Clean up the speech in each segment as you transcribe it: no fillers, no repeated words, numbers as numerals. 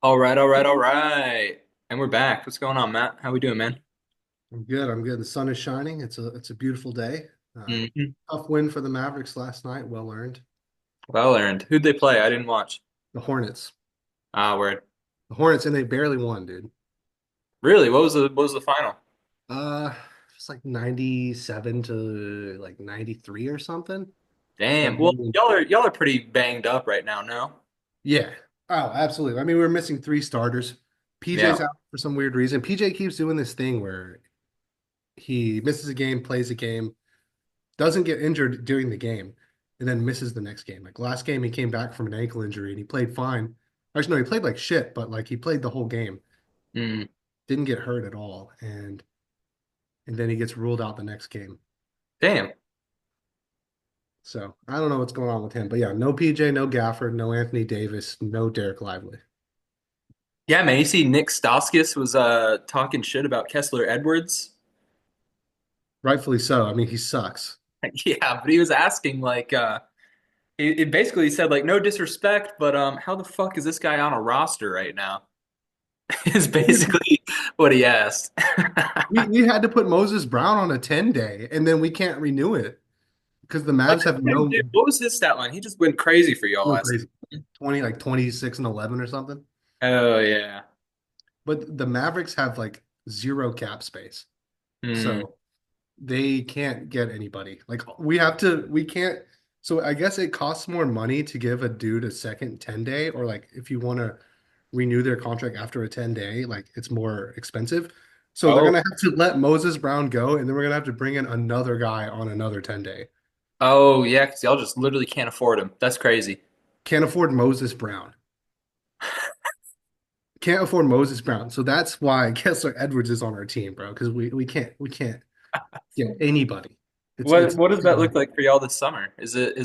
All right, all right, all right. And we're back. What's going on, Matt? How we doing, man? I'm good. I'm good. The sun is shining. It's a beautiful day. Hmm. Tough win for the Mavericks last night. Well earned. Well earned. Who'd they play? I didn't watch. The Hornets. Word. The Hornets, and they barely won, dude. Really? What was the final? It's like 97 to like 93 or something. So, I Damn. Well, mean, y'all are pretty banged up right now, no? yeah. Oh, absolutely. I mean, we're missing three starters. Yeah. PJ's out for some weird reason. PJ keeps doing this thing where he misses a game, plays a game, doesn't get injured during the game, and then misses the next game. Like last game, he came back from an ankle injury and he played fine. Actually, no, he played like shit, but like he played the whole game, Mm. didn't get hurt at all, and then he gets ruled out the next game. Damn. So I don't know what's going on with him, but yeah, no PJ, no Gafford, no Anthony Davis, no Derek Lively. Yeah, man. You see Nick Stauskas was talking shit about Kessler Edwards. Rightfully so. I mean, he sucks. Yeah, but he was asking like it basically said like no disrespect, but how the fuck is this guy on a roster right now? Is basically what he asked. We had to put Moses Brown on a 10 day, and then we can't renew it because the Like, Mavs have dude, what was his stat line? He just went crazy for y'all no last. crazy 20, like 26 and 11 or something. Oh yeah. But the Mavericks have like zero cap space. Hmm. So they can't get anybody. Like we can't. So I guess it costs more money to give a dude a second 10 day, or like if you want to renew their contract after a 10 day, like it's more expensive. So they're Oh, gonna have to let Moses Brown go, and then we're gonna have to bring in another guy on another 10 day. oh yeah, because y'all just literally can't afford him. That's crazy. Can't afford Moses Brown. Can't afford Moses Brown. So that's why Kessler Edwards is on our team, bro. Because we can't get anybody. What It's what does that look like for y'all this summer? Is it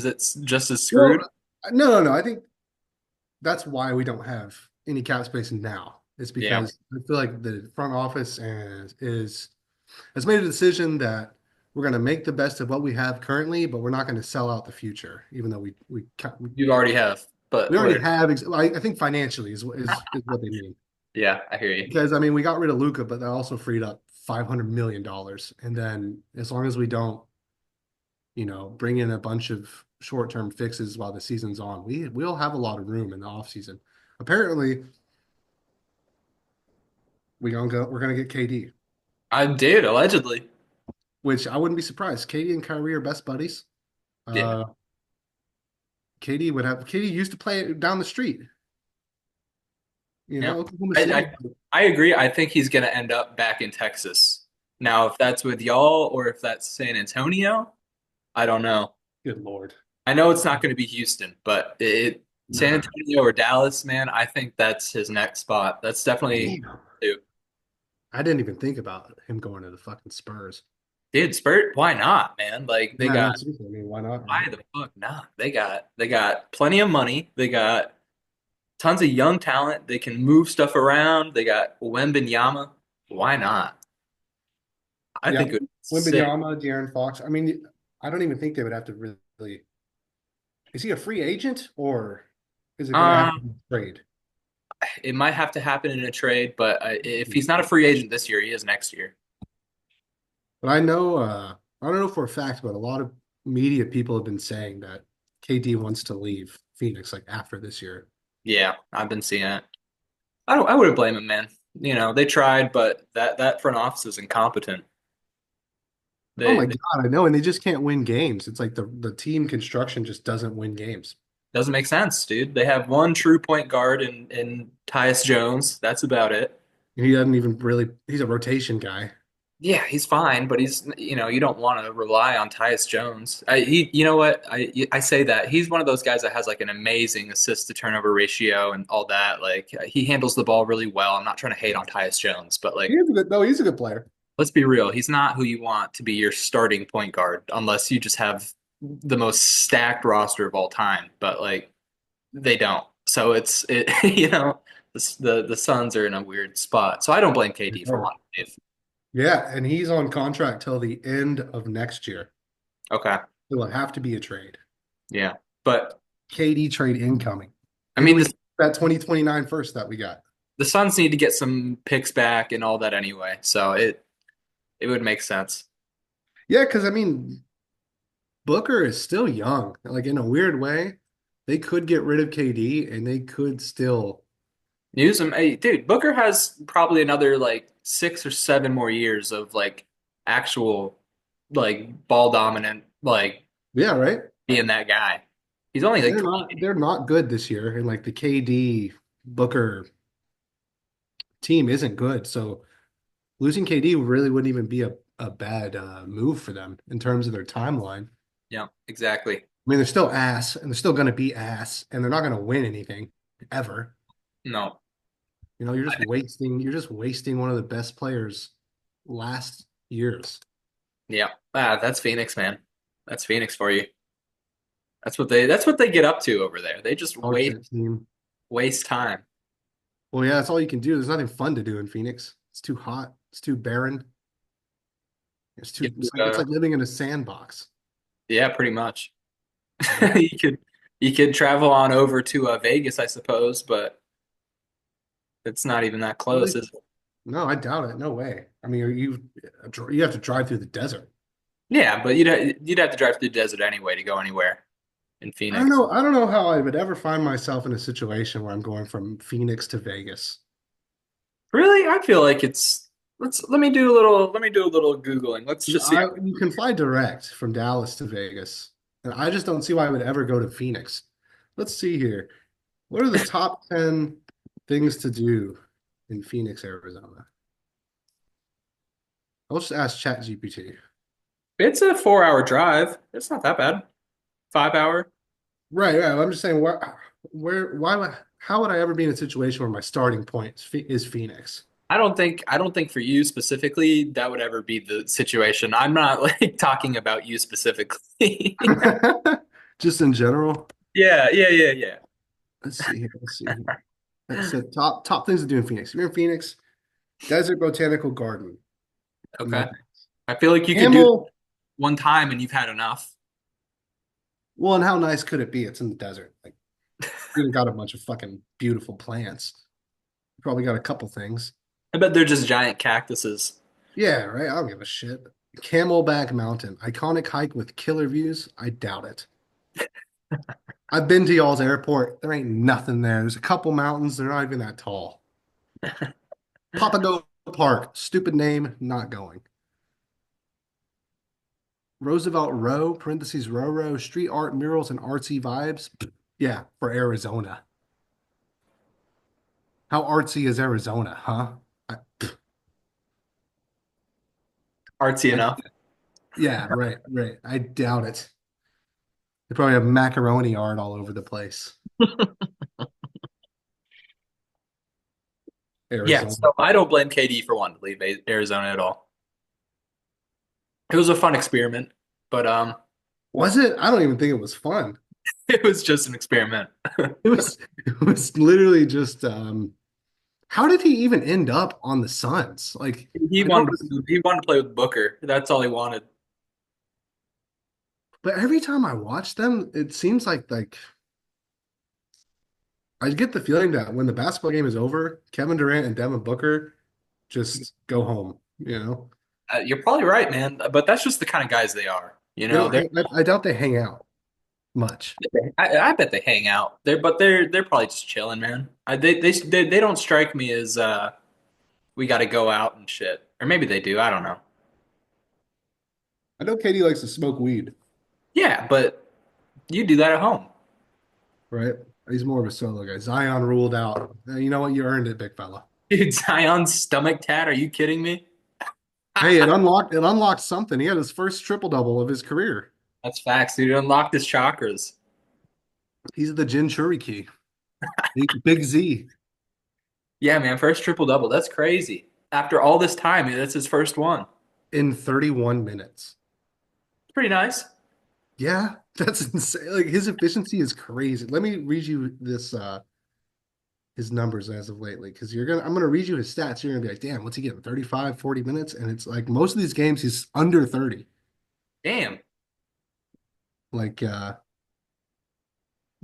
just as well, screwed? no. I think that's why we don't have any cap space now. It's Yeah. because I feel like the front office has made a decision that we're going to make the best of what we have currently, but we're not going to sell out the future, even though You already have, we but already word. have. I think financially is what they mean. Yeah, I hear you. Because I mean, we got rid of Luca, but that also freed up $500 million. And then as long as we don't, bring in a bunch of short-term fixes while the season's on, we'll have a lot of room in the offseason. Apparently, we're gonna get KD, I did allegedly. which I wouldn't be surprised. KD and Kyrie are best buddies. Yeah. Uh, KD used to play down the street, Yeah. Oklahoma I, City. I I agree. I think he's gonna end up back in Texas. Now, if that's with y'all or if that's San Antonio, I don't know. Good Lord. I know it's not going to be Houston, but San Nah. Antonio or Dallas, man, I think that's his next spot. That's definitely, Damn. dude. I didn't even think about him going to the fucking Spurs. Dude, Spurt, why not, man? Like they Yeah, no, got seriously. I mean, why not, why right? the fuck not? They got plenty of money. They got tons of young talent. They can move stuff around. They got Wembanyama. Why not? I Yeah. think it would be sick. Wembanyama, De'Aaron Fox. I mean, I don't even think they would have to really. Is he a free agent or is it going to have to Um, be a trade? it might have to happen in a trade, but if he's not a free agent this year, he is next year. But I don't know for a fact, but a lot of media people have been saying that KD wants to leave Phoenix like after this year. Yeah, I've been seeing it. I wouldn't blame him, man. They tried, but that front office is incompetent. Oh my They God, I know, and they just can't win games. It's like the team construction just doesn't win games. doesn't make sense, dude. They have one true point guard in Tyus Jones. That's about it. He doesn't even really. He's a rotation guy. Yeah, he's fine, but you don't want to rely on Tyus Jones. You know what? I say that he's one of those guys that has like an amazing assist to turnover ratio and all that. Like he handles the ball really well. I'm not trying to hate on Tyus Jones, but He like is a good. No, he's a good player. let's be real, he's not who you want to be your starting point guard unless you just have the most stacked roster of all time. But like they don't. So the Suns are in a weird spot. So I don't blame KD for wanting to leave. Yeah, and he's on contract till the end of next year. Okay. It will have to be a trade. Yeah. But KD trade incoming. I Who do mean we this expect that 2029 first that we got. The Suns need to get some picks back and all that anyway, so it would make sense. Yeah, because I mean, Booker is still young. Like in a weird way, they could get rid of KD and they could still. Use him, hey, dude. Booker has probably another like 6 or 7 more years of like actual like ball dominant, like Yeah, right. being that guy. He's only like They're not 20. they're not good this year, and like the KD Booker team isn't good. So losing KD really wouldn't even be a bad move for them in terms of their timeline. Yeah, exactly. I mean, they're still ass, and they're still going to be ass, and they're not going to win anything ever. No, You know, you're just wasting one of the best players last years. yeah. That's Phoenix, man. That's Phoenix for you. That's what they get up to over there. They just Dog waste shit team. waste time. Well, yeah, that's all you can do. There's nothing fun to do in Phoenix. It's too hot. It's too barren. It's You too. have It's like living in a sandbox. yeah, pretty much. You know? You could travel on over to Vegas, I suppose, but it's not even that close, Really? is it? No, I doubt it. No way. I mean, you have to drive through the desert. Yeah, but you'd have to drive through the desert anyway to go anywhere in I don't Phoenix. know. I don't know how I would ever find myself in a situation where I'm going from Phoenix to Vegas. Really? I feel like it's let me do a little Googling. Let's just see. You can fly direct from Dallas to Vegas, and I just don't see why I would ever go to Phoenix. Let's see here. What are the top 10 things to do in Phoenix, Arizona? I'll just ask ChatGPT. It's a 4 hour drive. It's not that bad. 5 hour. Right, right. I'm just saying, how would I ever be in a situation where my starting point is Phoenix? I don't think for you specifically that would ever be the situation. I'm not like talking about you specifically. Just in general. Yeah, yeah, yeah, yeah. Let's see here. Let's see here. It said top things to do in Phoenix. If you're in Phoenix, Desert Botanical Garden. No. Okay. I feel like you could do Camel. one time and you've had enough. Well, and how nice could it be? It's in the desert. Like you got a bunch of fucking beautiful plants. You probably got a couple things. I bet they're just giant cactuses. Yeah, right. I don't give a shit. Camelback Mountain, iconic hike with killer views. I doubt it. I've been to y'all's airport. There ain't nothing there. There's a couple mountains. They're not even that tall. Papago Park, stupid name, not going. Roosevelt Row, parentheses, row, street art, murals, and artsy vibes. Yeah, for Arizona. How artsy is Arizona, huh? I, Artsy I, enough. yeah, right, right. I doubt it. They probably have macaroni art all over the place. Yeah, Arizona. so I don't blame KD for wanting to leave Arizona at all. It was a fun experiment, but Was it? I don't even think it was fun. it was just an experiment. It was literally just how did he even end up on the Suns? Like He I don't wanted he wanted to play with Booker. That's all he wanted. but every time I watch them, it seems like I get the feeling that when the basketball game is over, Kevin Durant and Devin Booker just go home, you know? You're probably right, man. But that's just the kind of guys they are. You They know, don't they're hang, I doubt they hang out much. I bet they hang out. They're probably just chilling, man. They don't strike me as we got to go out and shit. Or maybe they do. I don't know. I know Katie likes to smoke weed, Yeah, but you do that at home. right? He's more of a solo guy. Zion ruled out. You know what? You earned it, big fella. Dude, Zion's stomach tat. Are you kidding me? Hey, it unlocked something. He had his first triple double of his career. That's facts, dude. Unlocked his chakras. He's the Jinchuri key. Big Z Yeah, man. First triple double. That's crazy. After all this time, that's his first one. in 31 minutes. It's pretty nice. Yeah, that's insane. Like his efficiency is crazy. Let me read you this his numbers as of lately because I'm gonna read you his stats. You're gonna be like, damn, what's he getting? 35, 40 minutes? And it's like most of these games he's under 30. Damn. Like the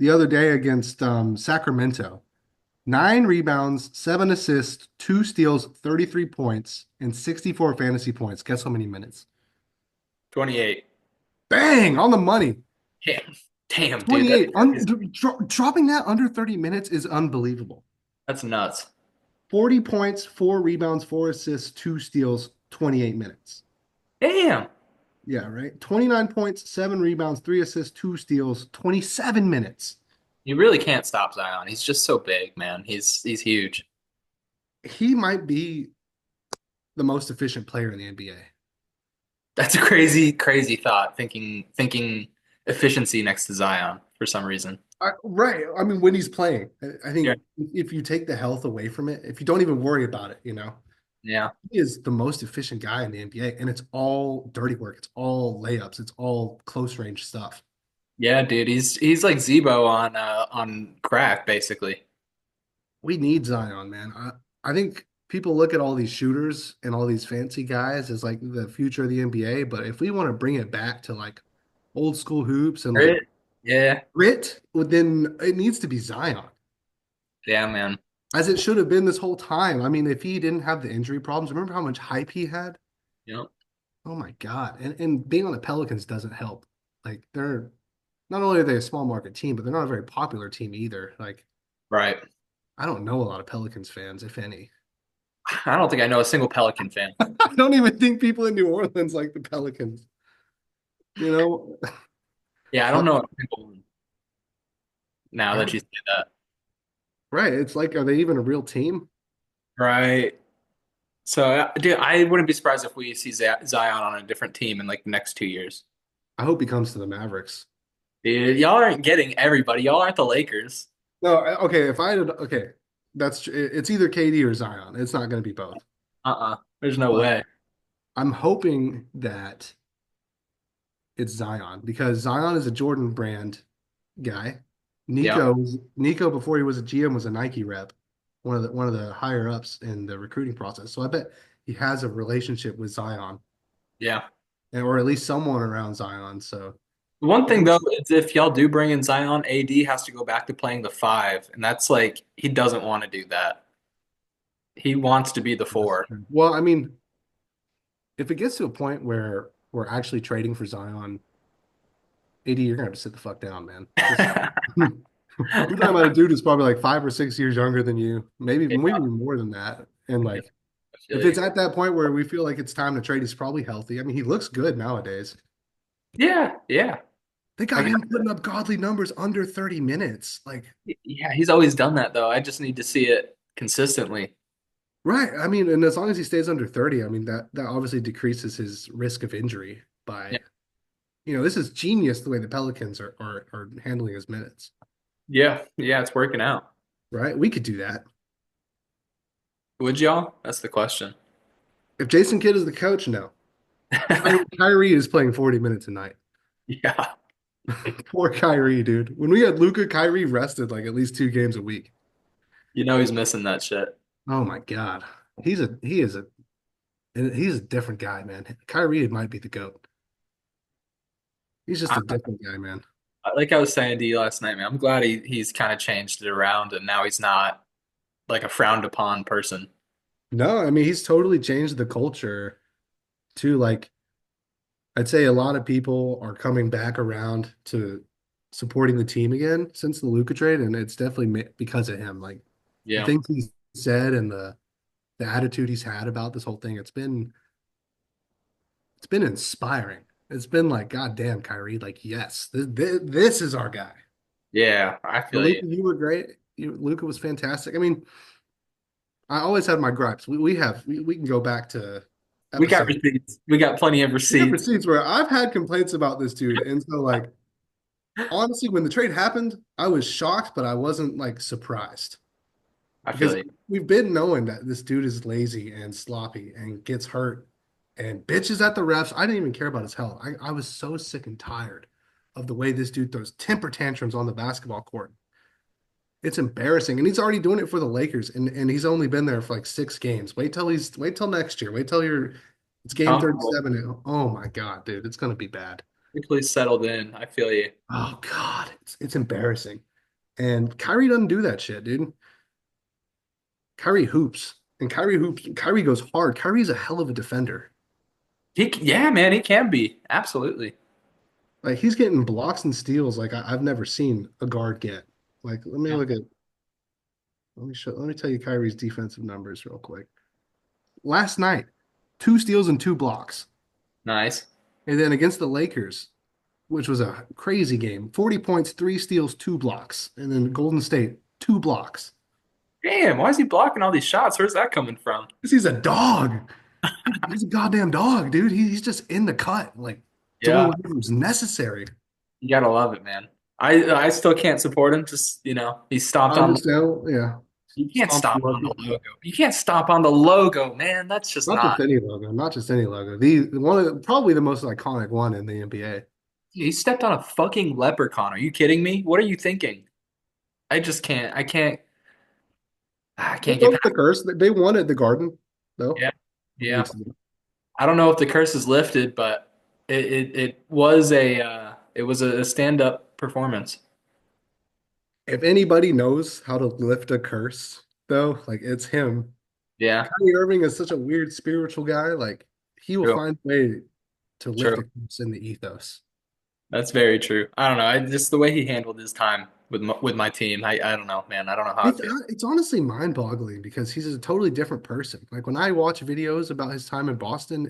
other day against Sacramento. 9 rebounds, 7 assists, 2 steals, 33 points, and 64 fantasy points. Guess how many minutes? 28. Bang! On the money. Damn. Damn, dude. 28. Dropping that under 30 minutes is unbelievable. That's nuts. 40 points, 4 rebounds, 4 assists, 2 steals, 28 minutes. Damn. Yeah, right. 29 points, 7 rebounds, 3 assists, 2 steals, 27 minutes. You really can't stop Zion. He's just so big, man. He's huge. He might be the most efficient player in the NBA. That's a crazy, crazy thought. Thinking efficiency next to Zion for some reason. Right. I mean, when he's playing, I Yeah. think if you take the health away from it, if you don't even worry about it, Yeah. he is the most efficient guy in the NBA, and it's all dirty work. It's all layups. It's all close range stuff. Yeah, dude. He's like Zebo on crack, basically. We need Zion, man. I think people look at all these shooters and all these fancy guys as like the future of the NBA, but if we want to bring it back to like old school hoops and like Right? Yeah. grit, well, then it needs to be Zion, Yeah, man. as it should have been this whole time. I mean, if he didn't have the injury problems, remember how much hype he had? Yep. Oh my God. And being on the Pelicans doesn't help. Like they're not only are they a small market team, but they're not a very popular team either. Like Right. I don't know a lot of Pelicans fans, if any. I don't think I know a single Pelican fan. I don't even think people in New Orleans like the Pelicans. You know, Yeah, I don't but know a single one now that you say that. right. It's like, are they even a real team? Right. So, dude, I wouldn't be surprised if we see Zion on a different team in like the next 2 years. I hope he comes to the Mavericks. Dude, y'all aren't getting everybody. Y'all aren't the Lakers. No, okay. If I had, okay, it's either KD or Zion. It's not going to be both. Uh-uh. There's no But way. I'm hoping that it's Zion because Zion is a Jordan brand guy. Yeah. Nico before he was a GM was a Nike rep, one of the higher ups in the recruiting process. So I bet he has a relationship with Zion, Yeah. or at least someone around Zion. So One I thing think though is if y'all do bring in Zion, AD has to go back to playing the five, and that's like he doesn't want to do that. He wants to be the that's four. true. Well, I mean, if it gets to a point where we're actually trading for Zion, AD, you're gonna have to sit the fuck down, man. Just we're talking about a dude who's probably like 5 or 6 years younger than you, maybe Yeah, even more than that. And yeah, like, I feel if you. it's at that point where we feel like it's time to trade, he's probably healthy. I mean, he looks good nowadays. Yeah, yeah. They got Like, him putting up godly numbers under 30 minutes. Like, yeah, he's always done that though. I just need to see it consistently. right. I mean, and as long as he stays under 30, I mean, that obviously decreases his risk of injury Yeah, by, this is genius the way the Pelicans are handling his minutes, yeah, yeah. It's working out. right? We could do that. Would y'all? That's the question. If Jason Kidd is the coach, no. Kyrie is playing 40 minutes a night. Yeah, Poor Kyrie, dude. When we had Luca, Kyrie rested like at least 2 games a week. you know he's missing that shit. Oh my God. He's a different guy, man. Kyrie might be the GOAT. He's just I, a different guy, man. like I was saying to you last night, man. I'm glad he's kind of changed it around, and now he's not like a frowned upon person. No, I mean he's totally changed the culture too. Like I'd say a lot of people are coming back around to supporting the team again since the Luka trade, and it's definitely because of him. Like the Yeah, things he's said and the attitude he's had about this whole thing, it's been inspiring. It's been like, God damn, Kyrie, like yes, this is our guy. yeah. I But feel you. Luka, you were great. Luka was fantastic. I mean, I always had my gripes. We can go back to We got episode. receipts. We got plenty of We have receipts. receipts where I've had complaints about this dude, and so like honestly, when the trade happened, I was shocked, but I wasn't like surprised I because feel you. we've been knowing that this dude is lazy and sloppy and gets hurt and bitches at the refs. I didn't even care about his health. I was so sick and tired of the way this dude throws temper tantrums on the basketball court. It's embarrassing, and he's already doing it for the Lakers, and he's only been there for like 6 games. Wait till next year. Wait till it's game Comfortable. 37. Oh my God, dude, it's gonna be bad. Quickly settled in. I feel you. Oh God, it's embarrassing. And Kyrie doesn't do that shit, dude. Kyrie hoops, and Kyrie hoops. Kyrie goes hard. Kyrie's a hell of a defender. Yeah, man, he can be. Absolutely. Like he's getting blocks and steals like I've never seen a guard get. Like let me Yeah. look at let me tell you Kyrie's defensive numbers real quick. Last night, 2 steals and 2 blocks. Nice. And then against the Lakers, which was a crazy game, 40 points, 3 steals, 2 blocks. And then Golden State, 2 blocks. Damn, why is he blocking all these shots? Where's that coming from? Because he's a dog. He's a goddamn dog, dude. He's just in the cut, like doing Yeah, whatever's necessary. you gotta love it, man. I still can't support him. Just he stomped on. Understand? Yeah. You can't Stomp stomp on lucky. the logo. You can't stomp on the logo, man. That's just Not just not. any logo, not just any logo. The one of probably the most iconic one in the NBA. He stepped on a fucking leprechaun. Are you kidding me? What are you thinking? I just can't. I can't. I They can't get broke past. the curse. They wanted the Garden, though. Yeah, yeah. Weeks ago. I don't know if the curse is lifted, but it was a stand up performance. If anybody knows how to lift a curse, though, like it's him. Yeah, Kyrie Irving is such a weird spiritual guy. Like he will true, find a way to lift true. a curse in the ethos. That's very true. I don't know. Just the way he handled his time with my team. I don't know, man. I don't know how I feel. It's honestly mind-boggling because he's a totally different person. Like when I watch videos about his time in Boston,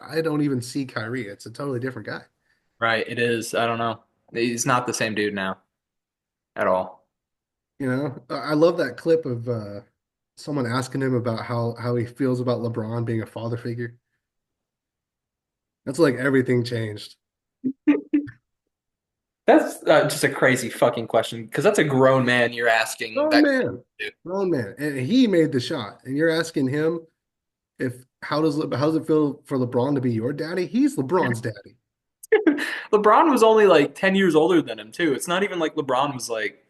I don't even see Kyrie. It's a totally different guy. Right, it is. I don't know. He's not the same dude now at all. You know, I love that clip of someone asking him about how he feels about LeBron being a father figure. That's like everything changed. That's just a crazy fucking question because that's a grown man you're asking Grown that. man, grown man, and he made the shot. And you're asking him if how does it feel for LeBron to be your daddy? He's LeBron's daddy. LeBron was only like 10 years older than him too. It's not even like LeBron was like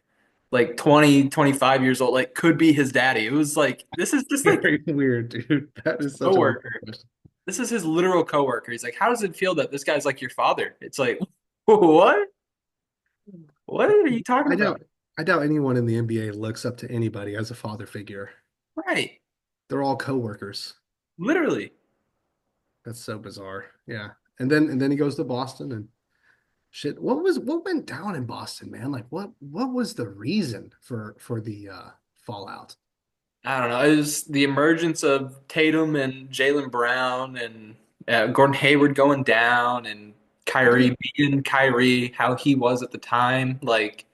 20, 25 years old, like could be his daddy. It was like this is just like Very weird, dude. That is such a weird coworker. question. This is his literal coworker. He's like, how does it feel that this guy's like your father? It's like, what? What are you talking I about? doubt I doubt anyone in the NBA looks up to anybody as a father figure. Right. They're all coworkers. Literally. That's so bizarre. Yeah. And then he goes to Boston and shit. What went down in Boston, man? Like what was the reason for the fallout? I don't know. It was the emergence of Tatum and Jaylen Brown and Gordon Hayward going down and I Kyrie mean, being Kyrie, how he was at the time, like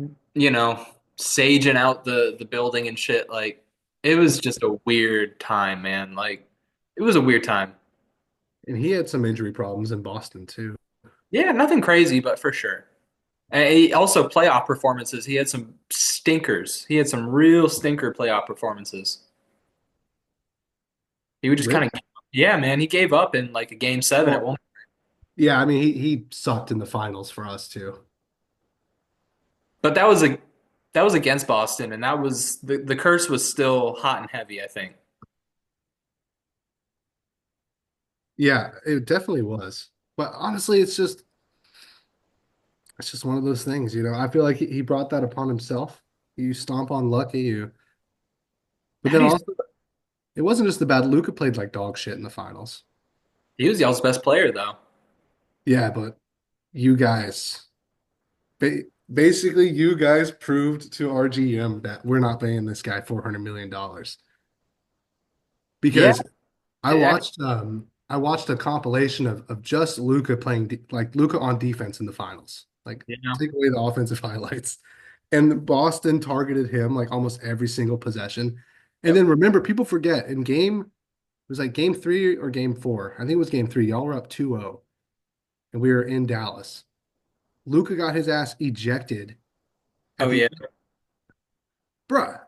saging out the building and shit. Like it was just a weird time, man. Like it was a weird time. and he had some injury problems in Boston too. Yeah, nothing crazy, but for sure. And he also playoff performances. He had some stinkers. He had some real stinker playoff performances. He would just kind Really? of, yeah, man. He gave up in like a game seven at Well, one. yeah, I mean he sucked in the finals for us too. But that was against Boston, and that was the curse was still hot and heavy, I think. Yeah, it definitely was. But honestly, it's just one of those things, you know. I feel like he brought that upon himself. You stomp on lucky, but How then do you? also it wasn't just the bad. Luca played like dog shit in the finals. He was y'all's best player, though. Yeah, but you guys, ba basically, you guys proved to our GM that we're not paying this guy $400 million Yeah, because I watched a compilation of just Luca playing like Luca on defense in the finals. Like yeah. take away the offensive highlights. And Boston targeted him like almost every single possession. And Yep. then remember, people forget in game, it was like game 3 or game 4. I think it was game 3. Y'all were up 2-0 and we were in Dallas. Luca got his ass ejected at Oh the yeah, bruh.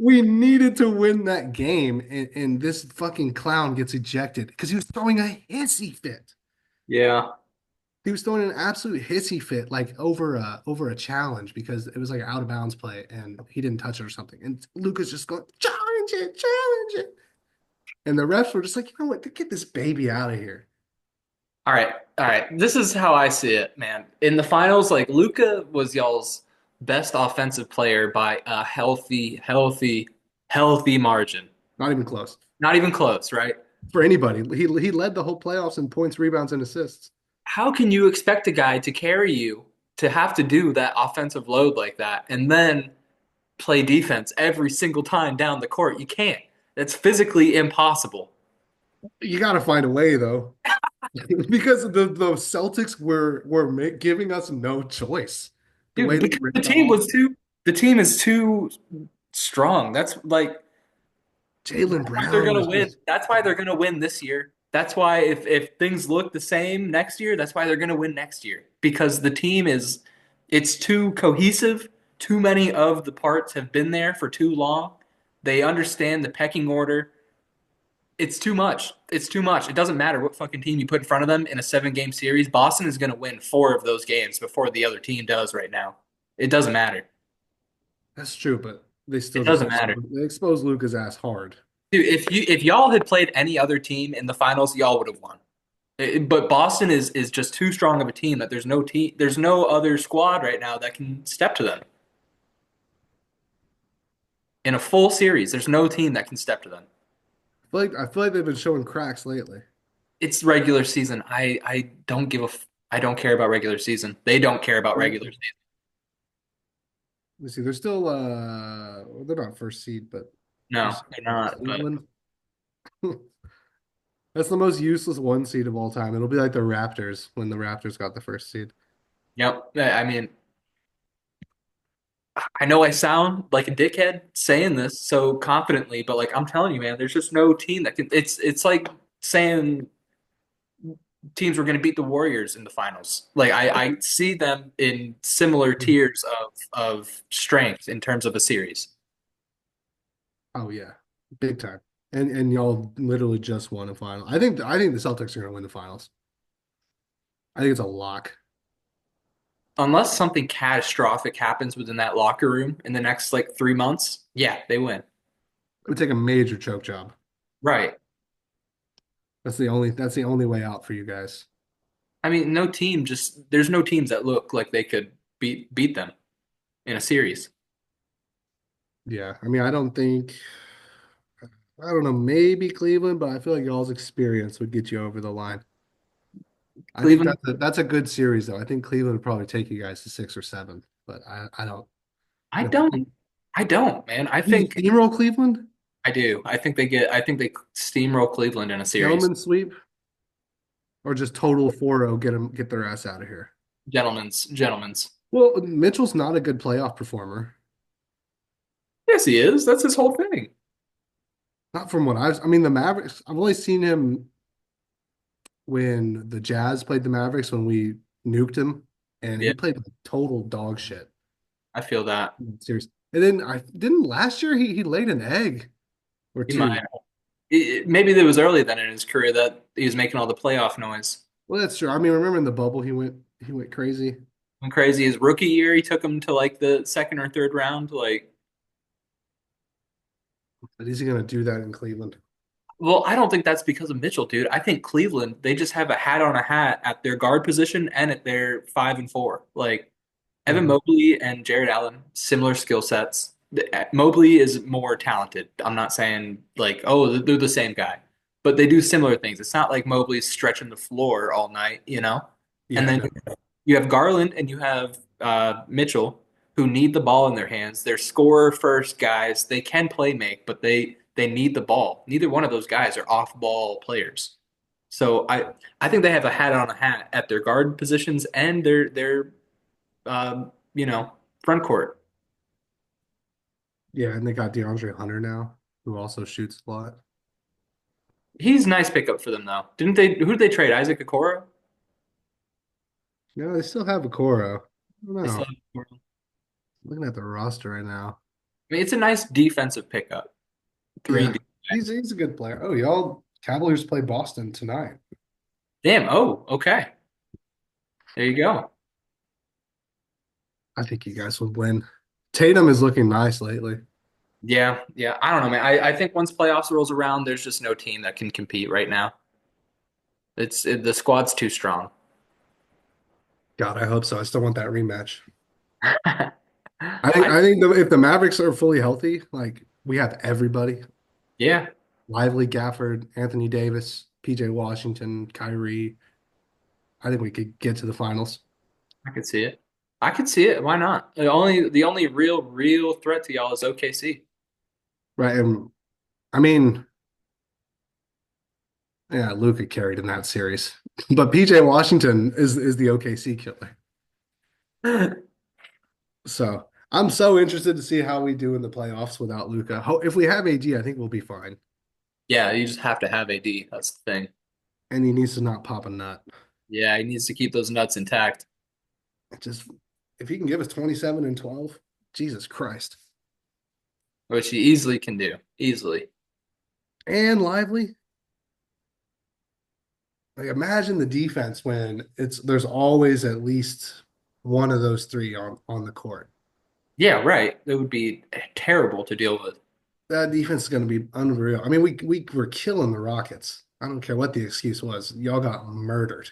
We needed to win that game, and this fucking clown gets ejected because he was throwing a hissy fit. yeah. He was throwing an absolute hissy fit, like over a challenge because it was like an out of bounds play and he didn't touch it or something. And Luca's just going challenge it, and the refs were just like, you know what, get this baby out of here. All right, all right. This is how I see it, man. In the finals, like Luca was y'all's best offensive player by a healthy margin. Not even close Not even close, right? for anybody. He led the whole playoffs in points, rebounds, and assists. How can you expect a guy to carry you to have to do that offensive load like that and then play defense every single time down the court? You can't. That's physically impossible. You got to find a way though, because the Celtics were giving us no choice. The way Dude, they because ran the offense. the team is too strong. That's like Jaylen why they're Brown gonna was win. just That's why they're gonna win this year. That's why if things look the same next year, that's why they're gonna win next year. Because the team is it's too cohesive. Too many of the parts have been there for too long. They understand the pecking order. It's too much. It's too much. It doesn't matter what fucking team you put in front of them in a 7 game series. Boston is gonna win 4 of those games before the other team does right now. It doesn't matter. that's true, but they It still just doesn't matter. exposed Luca's ass hard. Dude, if y'all had played any other team in the finals, y'all would have won. But Boston is just too strong of a team that there's no other squad right now that can step to them. In a full series, there's no team that can step to them. I feel like they've been showing cracks lately. It's regular season. I don't give a I don't care about regular season. They don't care about Let regular season. me see. They're still well, they're not first seed, but No, first they're not. But Cleveland. That's the most useless one seed of all time. It'll be like the Raptors when the Raptors got the first seed. yep. I mean, I know I sound like a dickhead saying this so confidently, but like I'm telling you, man, there's just no team that can. It's like saying teams were going to beat the Warriors in the finals. Like I see them in similar tiers of strength in terms of a series. Oh yeah, big time. And y'all literally just won a final. I think the Celtics are gonna win the finals. I think it's a lock. Unless something catastrophic happens within that locker room in the next like 3 months, yeah, they win. It would take a major choke job. Right. That's the only way out for you guys. I mean, no team just there's no teams that look like they could beat them in a series. Yeah. I mean, I don't know, maybe Cleveland, but I feel like y'all's experience would get you over the line. I think Cleveland, that's a good series though. I think Cleveland would probably take you guys to 6 or 7, but I don't. I And don't I don't, man. I you think steamroll Cleveland, I do. I think they steamroll Cleveland in a series. gentlemen sweep, or just total 4-0, get their ass out of here. Gentlemen's. Well, Mitchell's not a good playoff performer. Yes, he is. That's his whole thing. Not from what I mean, the Mavericks, I've only seen him when the Jazz played the Mavericks when we nuked him, and Yeah, he played like total dog shit. I feel that. Serious. And then I didn't last year he laid an egg or He might. two. Maybe it was early then in his career that he was making all the playoff noise. Well, that's true. I mean, remember in the bubble he went crazy. And crazy his rookie year, he took him to like the second or third round. Like, But is he gonna do that in Cleveland? well, I don't think that's because of Mitchell, dude. I think Cleveland, they just have a hat on a hat at their guard position and at their 5 and 4. Like, Evan Mhm. Mobley and Jared Allen, similar skill sets. Mobley is more talented. I'm not saying like, oh, they're the same guy, but they do similar things. It's not like Mobley's stretching the floor all night, you know? And Yeah, then definitely. you have Garland and you have Mitchell who need the ball in their hands. They're scorer first guys. They can play make, but they need the ball. Neither one of those guys are off ball players. So I think they have a hat on a hat at their guard positions and their you know, front court. Yeah, and they got DeAndre Hunter now, who also shoots a lot. He's a nice pickup for them though. Didn't they? Who did they trade? Isaac Okoro? No, they still have Okoro. I don't They still know. have Okoro. Looking at the roster right now. I mean, it's a nice defensive pickup. Three. Yeah, he's a good player. Oh, y'all Cavaliers play Boston tonight. Damn. Oh, okay. There you go. I think you guys would win. Tatum is looking nice lately. Yeah, yeah. I don't know, man. I think once playoffs rolls around, there's just no team that can compete right now. The squad's too strong. God, I hope so. I still want that rematch. I If the Mavericks are fully healthy, like we have everybody, yeah, Lively, Gafford, Anthony Davis, PJ Washington, Kyrie. I think we could get to the finals. I could see it. I could see it. Why not? The only real threat to y'all is OKC. Right. And I mean, yeah, Luka carried in that series. But PJ Washington is the OKC killer. So I'm so interested to see how we do in the playoffs without Luka. If we have AG, I think we'll be fine. Yeah, you just have to have AD. That's the thing. And he needs to not pop a nut. Yeah, he needs to keep those nuts intact, It just if he can give us 27 and 12, Jesus Christ. which he easily can do. Easily. And Lively. Like imagine the defense when there's always at least one of those three on the court. Yeah, right. It would be terrible to deal with. That defense is going to be unreal. I mean, we were killing the Rockets. I don't care what the excuse was. Y'all got murdered.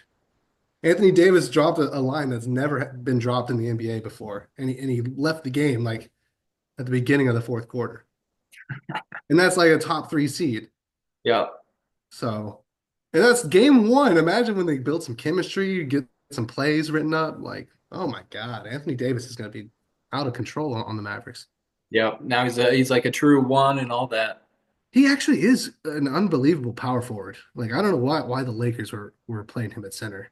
Anthony Davis dropped a line that's never been dropped in the NBA before, and he left the game like at the beginning of the fourth quarter, and that's like a top three seed. Yeah. So, and that's game one. Imagine when they build some chemistry, get some plays written up. Like, oh my God, Anthony Davis is going to be out of control on the Mavericks. Yeah. Now he's like a true one and all that. He actually is an unbelievable power forward. Like, I don't know why the Lakers were playing him at center.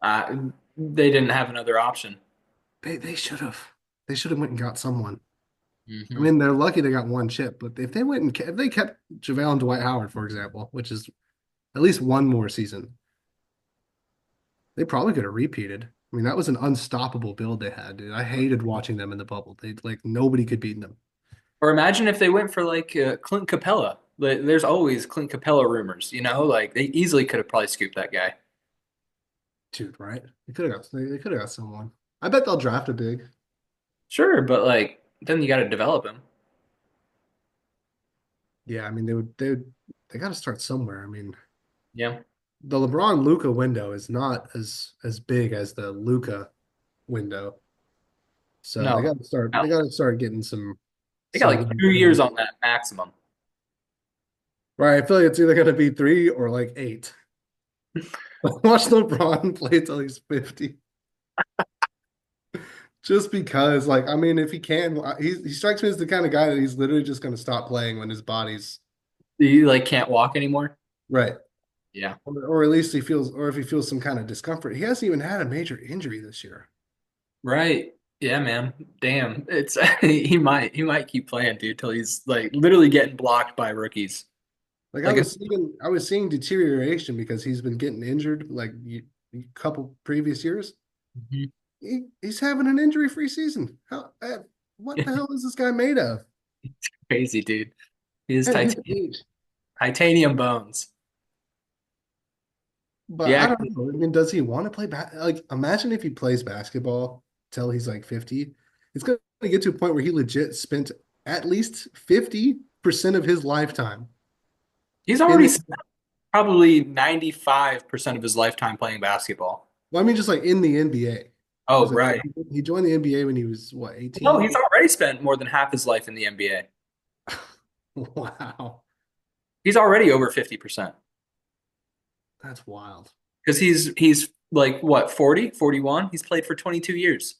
They didn't have another option. They should have. They should have went and got someone. I Hmm. mean, they're lucky they got one chip, but if they went and if they kept JaVale and Dwight Howard, for example, which is at least one more season, they probably could have repeated. I mean, that was an unstoppable build they had, dude. I hated watching them in the bubble. They like nobody could beat them, Or imagine if they went for like Clint Capella. There's always Clint Capella rumors, like they easily could have probably scooped that guy. dude. Right? They could have got someone. I bet they'll draft a big. Sure, but like then you got to develop him. Yeah, I mean they got to start somewhere. I mean, Yeah. the LeBron Luca window is not as big as the Luca window, so No. they No. got to start getting They got some like young 2 years talent. on that maximum. Right, I feel like it's either going to be three or like eight. Watch LeBron play till he's 50. Just because, like, I mean, if he can, he strikes me as the kind of guy that he's literally just going to stop playing when his body's You like can't walk anymore. right. Yeah. Or at least or if he feels some kind of discomfort. He hasn't even had a major injury this year. Right. Yeah, man. Damn. It's he might keep playing, dude, till he's like literally getting blocked by rookies. Like Like it's I was seeing deterioration because he's been getting injured like a couple previous years. Mhm. He's having an injury-free season. What the hell is this guy made of? Crazy, dude. He is At his titanium, age. titanium bones. But I Yeah, don't know. I mean, does he want to play like imagine if he plays basketball till he's like 50. It's going to get to a point where he legit spent at least 50% of his lifetime he's in already the spent probably 95% of his lifetime playing basketball. well, I mean just like in the NBA. Oh, Because right. he joined the NBA when he was what, No, 18? he's already spent more than half his life in the NBA. Wow. He's already over 50% That's wild. because he's like what, 40, 41? He's played for 22 years.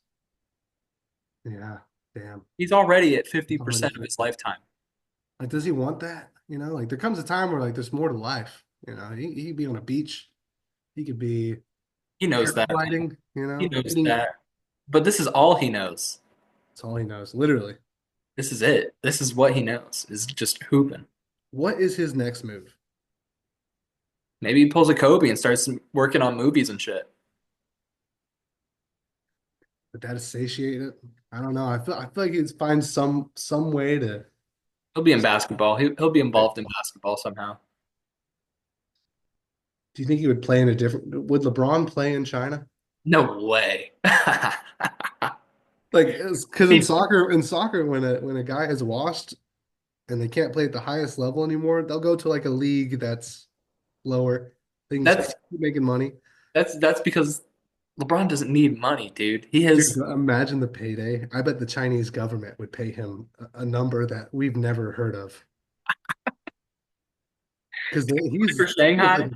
Yeah. Damn. He's already at It's already 50% of his 50. lifetime. Like, does he want that? Like there comes a time where like there's more to life. He could be on a beach. He could be He knows that, man. paragliding, He knows eating. that. But this is all he knows. That's all he knows, literally. This is it. This is what he knows is just hooping. What is his next move? Maybe he pulls a Kobe and starts working on movies and shit. Would that satiate it? I don't know. I feel like he'd find some way to. He'll be in basketball. He'll be involved in basketball somehow. Do you think he would play in a different? Would LeBron play in China? No way. Like, because He- in soccer, when a guy is washed and they can't play at the highest level anymore, they'll go to like a league that's lower. They can That's keep making money. that's because LeBron doesn't need money, dude. He Dude, has. imagine the payday. I bet the Chinese government would pay him a number that we've never heard of. Because For he is like, Shanghai.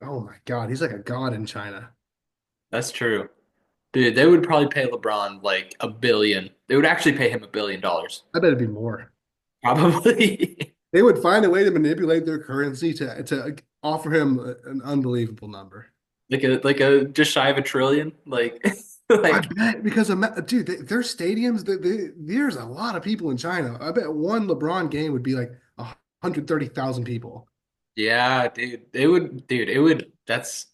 oh my God, he's like a god in China. That's true. Dude, they would probably pay LeBron like a billion. They would actually pay him $1 billion. I bet it'd be more. Probably. They would find a way to manipulate their currency to offer him an unbelievable number. Like a just shy of a trillion. Like I like bet because dude, their stadiums, there's a lot of people in China. I bet one LeBron game would be like 130,000 people. yeah, dude. It would that's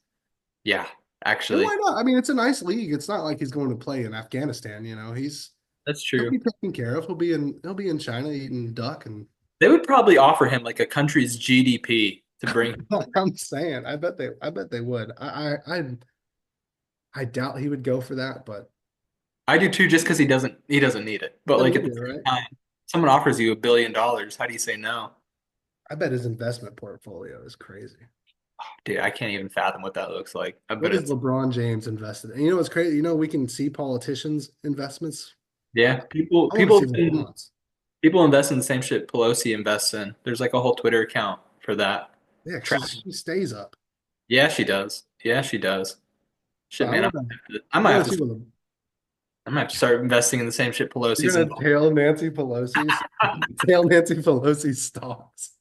yeah, And actually. why not? I mean, it's a nice league. It's not like he's going to play in Afghanistan, you know. That's He'll true. be taken care of. He'll be in China eating duck and They would probably offer him like a country's GDP to bring him. I'm saying, I bet they would. I doubt he would go for that, but I do too, just because he doesn't need it. But doesn't like at the need it, same right? time, someone offers you $1 billion. How do you say no? I bet his investment portfolio is crazy. Dude, I can't even fathom what that looks like. I What bet is it's LeBron James invested in? You know what's crazy? You know, we can see politicians' investments. yeah. People I want to see people LeBron's. people invest in the same shit Pelosi invests in. There's like a whole Twitter account for that. Yeah, Track. she stays up. Yeah, she does. Yeah, she does. But Shit, man, I I might want have to see to what I might have to start investing in the same shit you're Pelosi's gonna involved. tail Nancy Pelosi's tail Nancy Pelosi's stocks.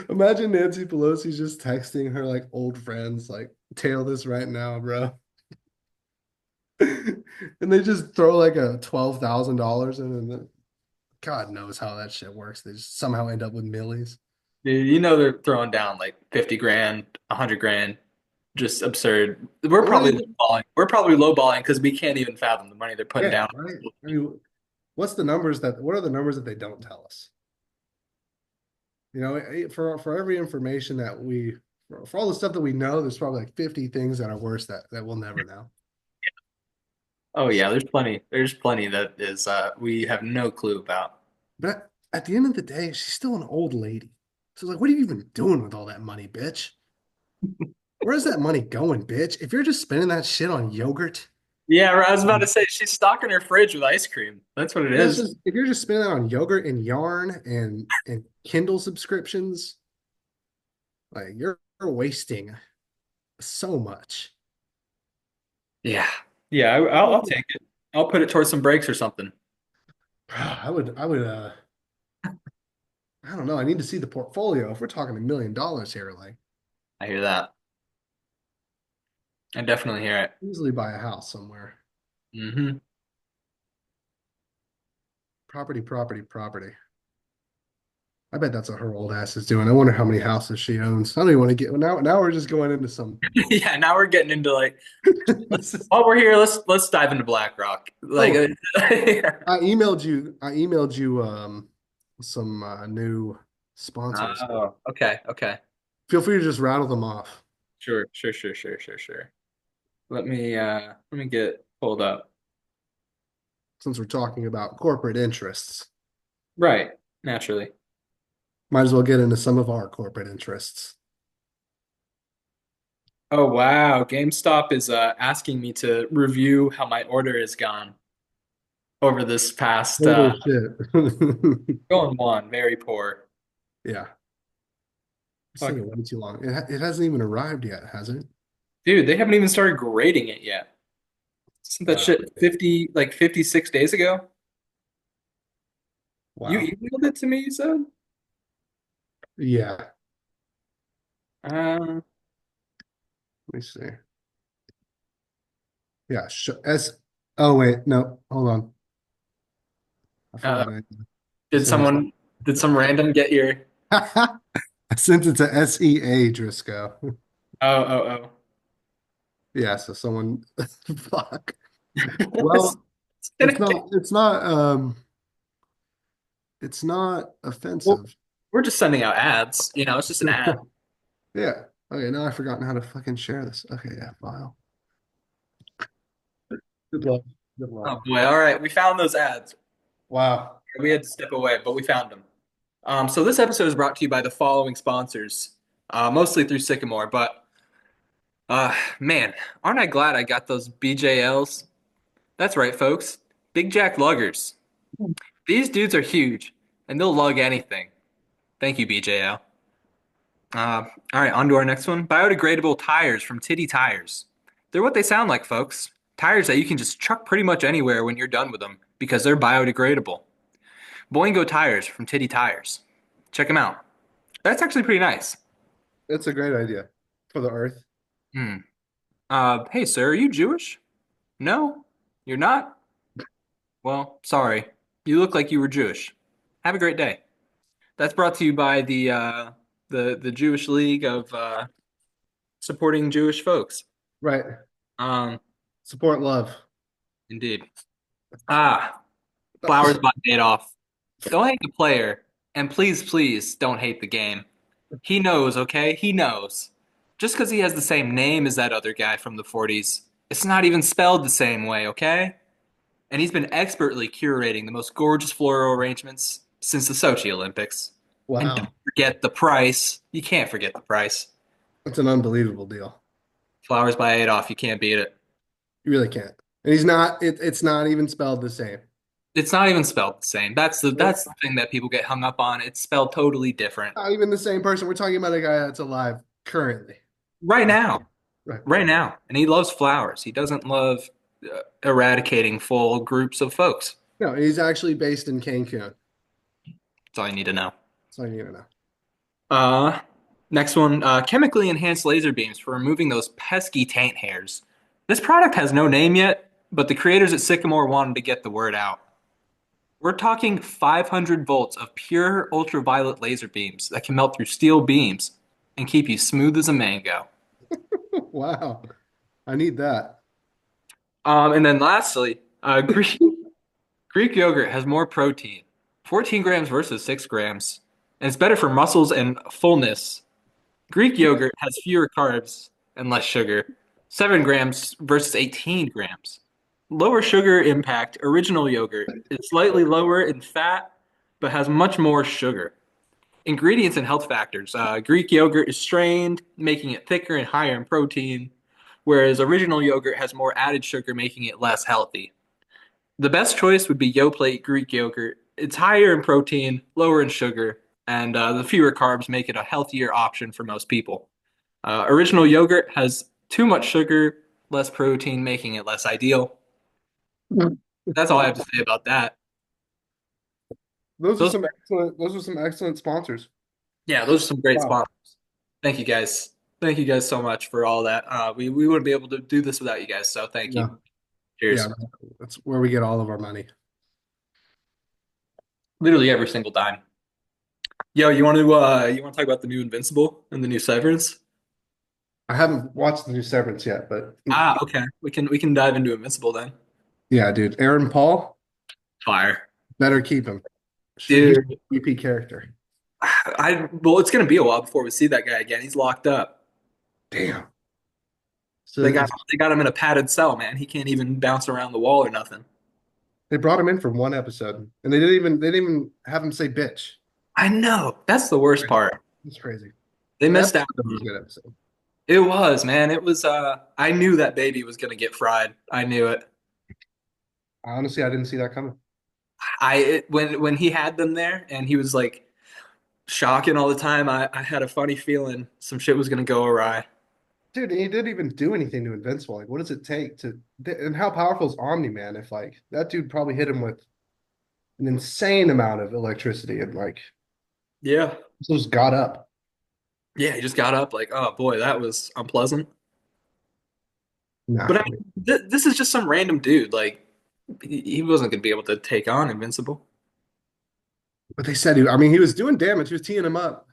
Imagine Nancy Pelosi's just texting her like old friends, like, tail this right now, bro. And they just throw like a $12,000 in, and then God knows how that shit works. They just somehow end up with millies. Dude, you know they're throwing down like 50 grand, 100 grand. Just absurd. We're What probably is it? lowballing. We're probably lowballing because we can't even fathom the money they're putting Yeah, down. right. I mean, what are the numbers that they don't tell us? You know, for every information that for all the stuff that we know, there's probably like 50 things that are worse that we'll never know. Oh yeah, there's plenty. There's plenty that is we have no clue about. But at the end of the day, she's still an old lady. So like, what are you even doing with all that money, bitch? Where's that money going, bitch? If you're just spending that shit on yogurt, Yeah, I was about to say she's stocking her fridge with ice cream. That's what it that's is. just if you're just spending that on yogurt and yarn and Kindle subscriptions, like you're wasting so much. Yeah. Yeah, I'll take it. I'll put it towards some breaks or something. I would I don't know. I need to see the portfolio. If we're talking $1 million here, like I hear that. I definitely hear it. easily buy a house somewhere. Hmm. Property, property, property. I bet that's what her old ass is doing. I wonder how many houses she owns. I don't even want to get now we're just going into some Yeah, now we're getting into like this is, while we're here, let's dive into BlackRock. Like oh, I emailed you some new sponsors. oh, okay, okay. Feel free to just rattle them off Sure, sure, sure, sure, sure, sure. Let me get pulled up. since we're talking about corporate interests. Right, naturally. Might as well get into some of our corporate interests. Oh wow, GameStop is asking me to review how my order has gone over this past Total shit. going one, very poor. Yeah. It's Fuck. taking way too long. It hasn't even arrived yet, has it? Dude, they haven't even started grading it yet. Isn't that Wow. shit 56 days ago? You Wow. emailed it to me, you said? Yeah. Uh, Let me see. Yeah. Oh, wait. No. Hold on. I uh, forgot. I did sent it. someone, did some random get your, I sent it to SEA Driscoll. oh, oh, Yeah. So someone, fuck. oh. Well, It's gonna get- it's not well, offensive. we're just sending out ads, it's just an ad. Yeah. Okay. Now I've forgotten how to fucking share this. Okay. Yeah. File. Good luck. Good luck. Oh boy, all right, we found those ads. Wow. We had to step away, but we found them. So this episode is brought to you by the following sponsors, mostly through Sycamore, but Man, aren't I glad I got those BJLs? That's right, folks. Big Jack luggers. These dudes are huge, and they'll lug anything. Thank you, BJL. All right, on to our next one. Biodegradable tires from Titty Tires. They're what they sound like, folks. Tires that you can just chuck pretty much anywhere when you're done with them because they're biodegradable. Boingo tires from Titty Tires. Check them out. That's actually pretty nice. It's a great idea for the earth. Hmm. Hey, sir, are you Jewish? No, you're not? Well, sorry. You look like you were Jewish. Have a great day. That's brought to you by the Jewish League of supporting Jewish folks. Right. Um, Support love. Indeed. Ah, Flowers by Madoff. Don't hate the player, and please, please don't hate the game. He knows, okay? He knows. Just because he has the same name as that other guy from the 40s, it's not even spelled the same way, okay? And he's been expertly curating the most gorgeous floral arrangements since the Sochi Olympics. And don't Wow. forget the price. You can't forget the price. It's an unbelievable deal. Flowers by Adolf, you can't beat it. You really can't. And he's not, it's not even spelled the same. It's not even spelled the same. That's the thing that people get hung up on. It's spelled totally different. Not even the same person. We're talking about a guy that's alive currently. Right now. Right. Right now. And he loves flowers. He doesn't love eradicating full groups of folks. No, he's actually based in Cancun. That's all you need to know. That's all you need to know. Uh, Next one, chemically enhanced laser beams for removing those pesky taint hairs. This product has no name yet, but the creators at Sycamore wanted to get the word out. We're talking 500 volts of pure ultraviolet laser beams that can melt through steel beams and keep you smooth as a mango. Wow. I need that. And then lastly, Greek yogurt has more protein, 14 grams versus 6 grams, and it's better for muscles and fullness. Greek yogurt has fewer carbs and less sugar, 7 grams versus 18 grams. Lower sugar impact, original yogurt is slightly lower in fat, but has much more sugar. Ingredients and health factors. Greek yogurt is strained, making it thicker and higher in protein, whereas original yogurt has more added sugar, making it less healthy. The best choice would be Yoplait Greek yogurt. It's higher in protein, lower in sugar, and the fewer carbs make it a healthier option for most people. Original yogurt has too much sugar, less protein, making it less ideal. That's all I have to say about that. Those, Those are some excellent sponsors. yeah, those are some great Wow. sponsors. Thank you guys. Thank you guys so much for all that. We wouldn't be able to do this without you guys, so thank you. No. Yeah, Cheers. that's where we get all of our money. Literally every single dime. Yo, you want to talk about the new Invincible and the new Severance? I haven't watched the new Severance yet, but Ah, okay. We can dive into Invincible then. yeah, dude. Aaron Paul, Fire. better keep him. He's Dude, a EP character. it's gonna be a while before we see that guy again. He's locked up. Damn. They So got they got him in a padded cell, man. He can't even bounce around the wall or nothing. they brought him in for one episode, and they didn't even have him say bitch. I know. That's the worst part. It's crazy. They That missed out. episode was a good episode. It was, man. It was I knew that baby was gonna get fried. I knew it. Honestly, I didn't see that coming. When he had them there and he was like shocking all the time, I had a funny feeling some shit was gonna go awry. Dude, he didn't even do anything to Invincible. Like, what does it take to, and how powerful is Omni Man? If like that dude probably hit him with an insane amount of electricity and like Yeah. just got up. Yeah, he just got up like, oh boy, that was unpleasant. Nah, But I mean, this is just some random dude. Like, he wasn't going to be able to take on Invincible. but they said I mean, he was doing damage. He was teeing him up.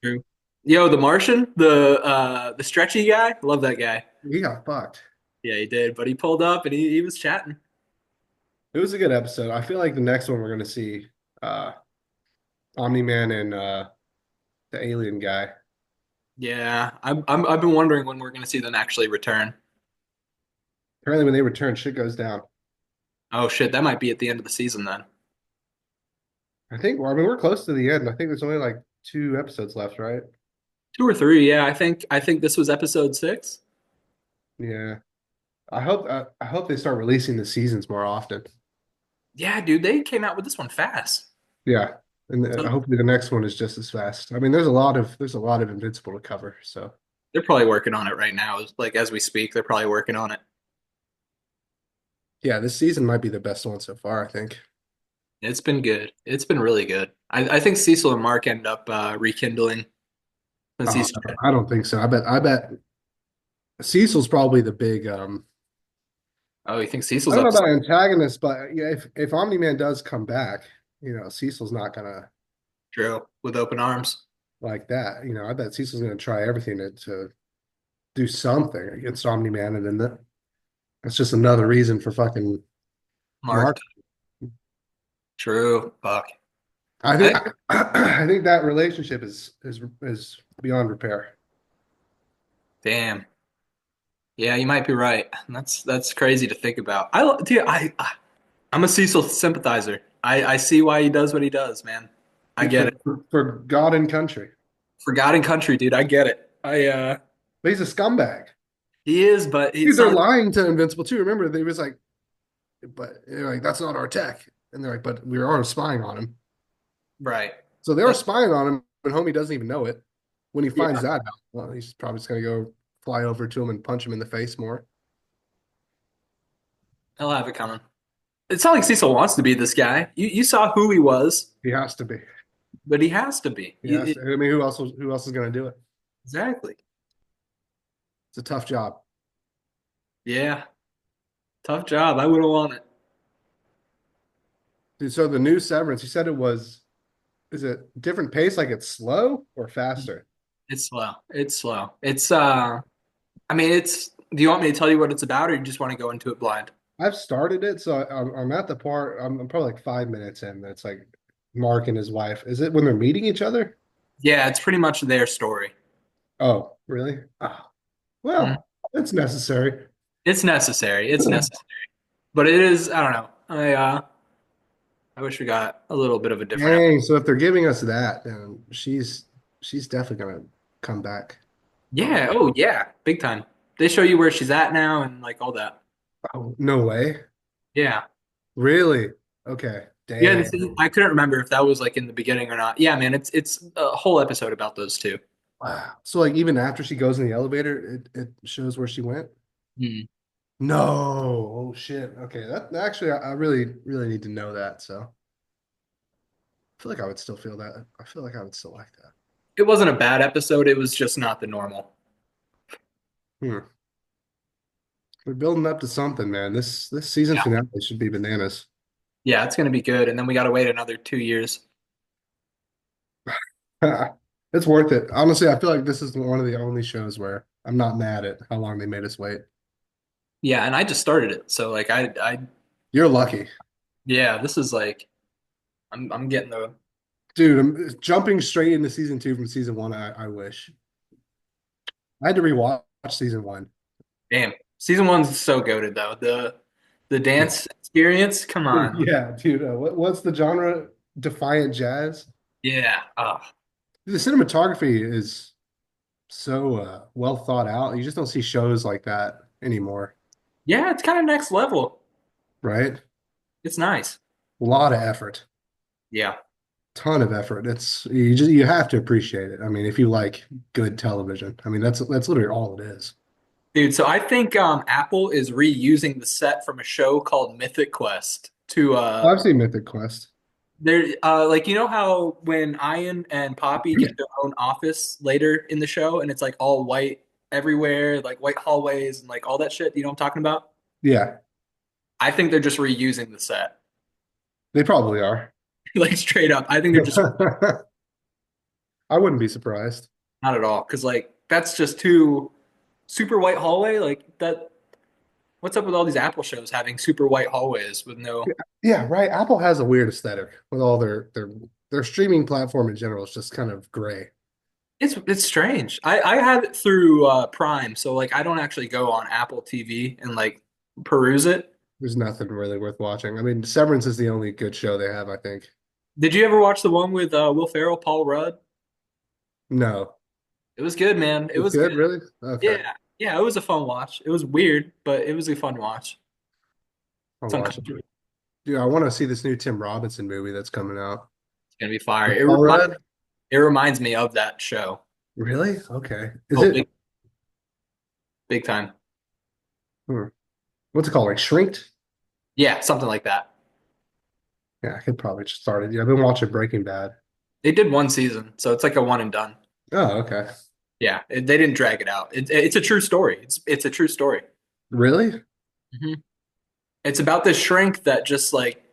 True. Yo, the Martian, the stretchy guy, love that guy. He got fucked. Yeah, he did. But he pulled up and he was chatting. It was a good episode. I feel like the next one we're gonna see uh Omni Man and the alien guy. Yeah, I've been wondering when we're going to see them actually return. Apparently, when they return, shit goes down. Oh shit, that might be at the end of the season then. I think. Well, I mean, we're close to the end. I think there's only like 2 episodes left, right? 2 or 3, yeah. I think this was episode 6. Yeah. I hope they start releasing the seasons more often. Yeah, dude, they came out with this one fast. Yeah. And So hopefully the next one is just as fast. I mean, there's a lot of Invincible to cover. So they're probably working on it right now. Like as we speak, they're probably working on it. yeah, this season might be the best one so far, I think. It's been good. It's been really good. I think Cecil and Mark end up rekindling since Oh, he's. I don't think so. I bet Cecil's probably the big Oh, you think I Cecil's don't up know to about something? antagonist, but yeah, if Omni-Man does come back, Cecil's not gonna True, with open arms? like that. I bet Cecil's gonna try everything to do something against Omni-Man, and then that's just another reason for fucking Mark, Mark. true. Fuck. I I think I think that relationship is beyond repair. damn. Yeah, you might be right. That's crazy to think about. Dude, I'm a Cecil sympathizer. I see why he does what he does, man. I Dude, get it. for God and country. For God and country, dude. I get it. But he's a scumbag. He is, but Dude, it's they're not lying to Invincible too. Remember, they was like, but they're like, that's not our tech. And they're like, but we are spying on him. right. So they are That's spying on him, and homie doesn't even know it. When he finds yeah. that out, well, he's probably just gonna go fly over to him and punch him in the face more. He'll have it coming. It's not like Cecil wants to be this guy. You saw who he was, He has to be. but he has to be. He has to. I mean, who else is gonna do it? Exactly. It's a tough job. Yeah. Tough job. I wouldn't want it. Dude, so the new Severance, you said is it different pace, like it's slow or faster? It's slow. It's slow. I mean, do you want me to tell you what it's about, or you just want to go into it blind? I've started it, so I'm at the part. I'm probably like 5 minutes in. That's like Mark and his wife. Is it when they're meeting each other? Yeah, it's pretty much their story. Oh, really? Oh, Mhm. well, it's necessary. It's necessary. It's necessary. But it is, I don't know. I wish we got a little bit of a different episode. Dang. So if they're giving us that, then she's definitely gonna come back. Oh, Yeah, oh yeah, big time. They show you where she's at now and like all that. oh, no way. Yeah. Really? Okay. Yeah, and Dang. see, I couldn't remember if that was like in the beginning or not. Yeah, man, it's a whole episode about those two. Wow. So like even after she goes in the elevator, it shows where she went? Hmm. No. Oh shit. Okay. That actually I really need to know that. So I feel like I would still feel that. I feel like I would still like that. It wasn't a bad episode, it was just not the normal. Hmm. We're building up to something, man. This season Yeah. finale should be bananas. Yeah, it's gonna be good. And then we gotta wait another 2 years. It's worth it. Honestly, I feel like this is one of the only shows where I'm not mad at how long they made us wait. Yeah, and I just started it. So like You're lucky. yeah, this is like I'm getting the Dude, I'm jumping straight into season two from season one. I wish. I had to rewatch season one. damn. Season one's so goated though. The dance experience, come on. Yeah, dude. What's the genre? Defiant jazz. Yeah. Oh. The cinematography is so well thought out. You just don't see shows like that anymore, Yeah, it's kind of next level. right? It's nice. A lot of effort, Yeah. ton of effort. You have to appreciate it. I mean, if you like good television, I mean that's literally all it is. Dude, so I think Apple is reusing the set from a show called Mythic Quest to Well, I've seen Mythic Quest. there like you know how when Ian and Poppy get their own office later in the show and it's like all white everywhere, like white hallways and like all that shit, you know what I'm talking about? Yeah, I think they're just reusing the set. they probably are. Like straight up. I think they're just I wouldn't be surprised. not at all because like that's just too super white hallway like that. What's up with all these Apple shows having super white hallways with no Yeah, right. Apple has a weird aesthetic with all their streaming platform in general. It's just kind of gray. it's strange. I have it through Prime, so like I don't actually go on Apple TV and like peruse it. There's nothing really worth watching. I mean, Severance is the only good show they have, I think. Did you ever watch the one with Will Ferrell, Paul Rudd? No. It was good, man. It It's was good, good. really? Okay. Yeah. Yeah, it was a fun watch. It was weird, but it was a fun watch. I'll It's watch it. uncomfortable. Dude, I want to see this new Tim Robinson movie that's coming out. It's gonna be fire. All right. It reminds me of that show. Really? Okay. Is Oh, it? big time. Hmm. What's it called? Like Shrinked? Yeah, something like that. Yeah, I could probably just start it. Yeah, I've been watching Breaking Bad. They did one season, so it's like a one and done. Oh, okay. Yeah, they didn't drag it out. It's a true story. It's a true story. Really? hmm It's about this shrink that just like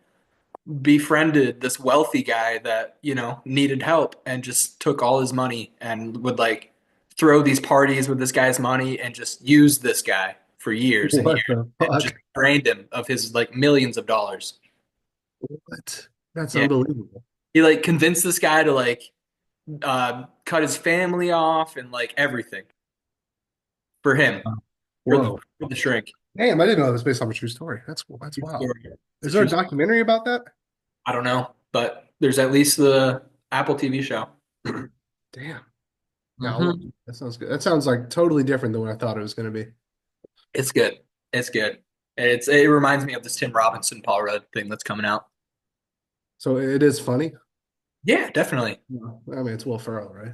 befriended this wealthy guy that, needed help and just took all his money and would like throw these parties with this guy's money and just use this guy for years and What years the and just fuck? drained him of his like millions of dollars. What? That's Yeah. unbelievable. He like convinced this guy to like cut his family off and like everything for him, for the Whoa. for the shrink. Damn, I didn't know it was based on a true story. That's True wild. story. It's a Is there true a story. documentary about that? I don't know, but there's at least the Apple TV show. Damn. Yeah, I'll watch hmm it. That sounds good. That sounds like totally different than what I thought it was going to be. It's good. It's good. It reminds me of this Tim Robinson Paul Rudd thing that's coming out. So it is funny. Yeah, definitely. Yeah. I mean, it's Will Ferrell, right?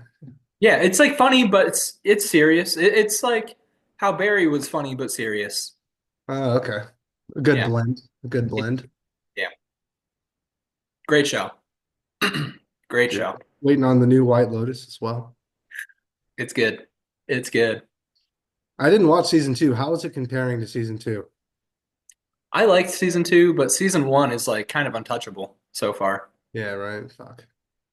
Yeah, it's like funny, but it's serious. It's like how Barry was funny but serious. Oh, okay. A good Yeah, blend. A good blend. yeah. Great show. Great Yeah. show. Waiting on the new White Lotus as well. It's good. It's good. I didn't watch season two. How is it comparing to season two? I liked season two, but season one is like kind of untouchable so far. Yeah, right. Fuck.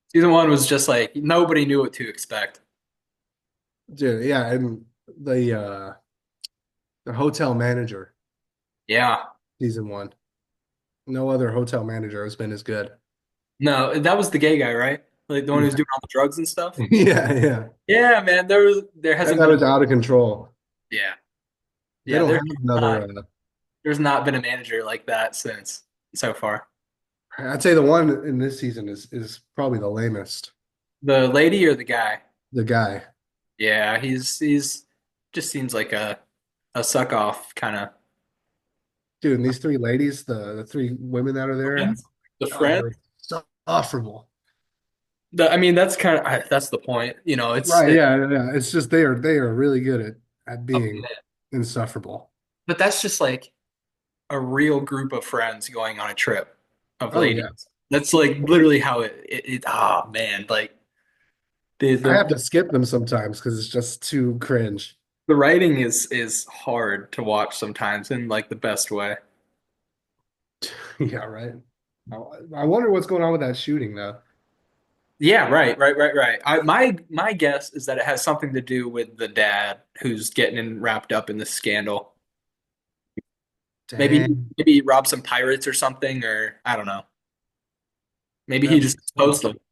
Season one was just like nobody knew what to expect. Dude, yeah, and the hotel manager, Yeah. season one. No other hotel manager has been as good. No, that was the gay guy, right? Like the one who's Yeah. doing all the drugs and stuff. Yeah, yeah. Yeah, man. There That hasn't guy been a was out of control. yeah. They Yeah, don't have another. not there's not been a manager like that since so far. I'd say the one in this season is probably the lamest. The lady or the guy? The guy, Yeah, he's just seems like a suck off kind of dude. And these three ladies, the three women that are there, friends. The God, friend. they're insufferable. I mean, that's the point. Right? Yeah, yeah. Yeah. It's just they are really good at Oh, being man. insufferable. But that's just like a real group of friends going on a trip of Oh yeah. ladies. That's like literally how oh man, like the I have the to skip them sometimes because it's just too cringe. the writing is hard to watch sometimes in like the best way. Yeah, right. I I wonder what's going on with that shooting though. Yeah, right. My guess is that it has something to do with the dad who's getting wrapped up in this scandal. Maybe Dang, maybe he robbed some pirates or something, or I don't know. Maybe he that just makes exposed sense. them.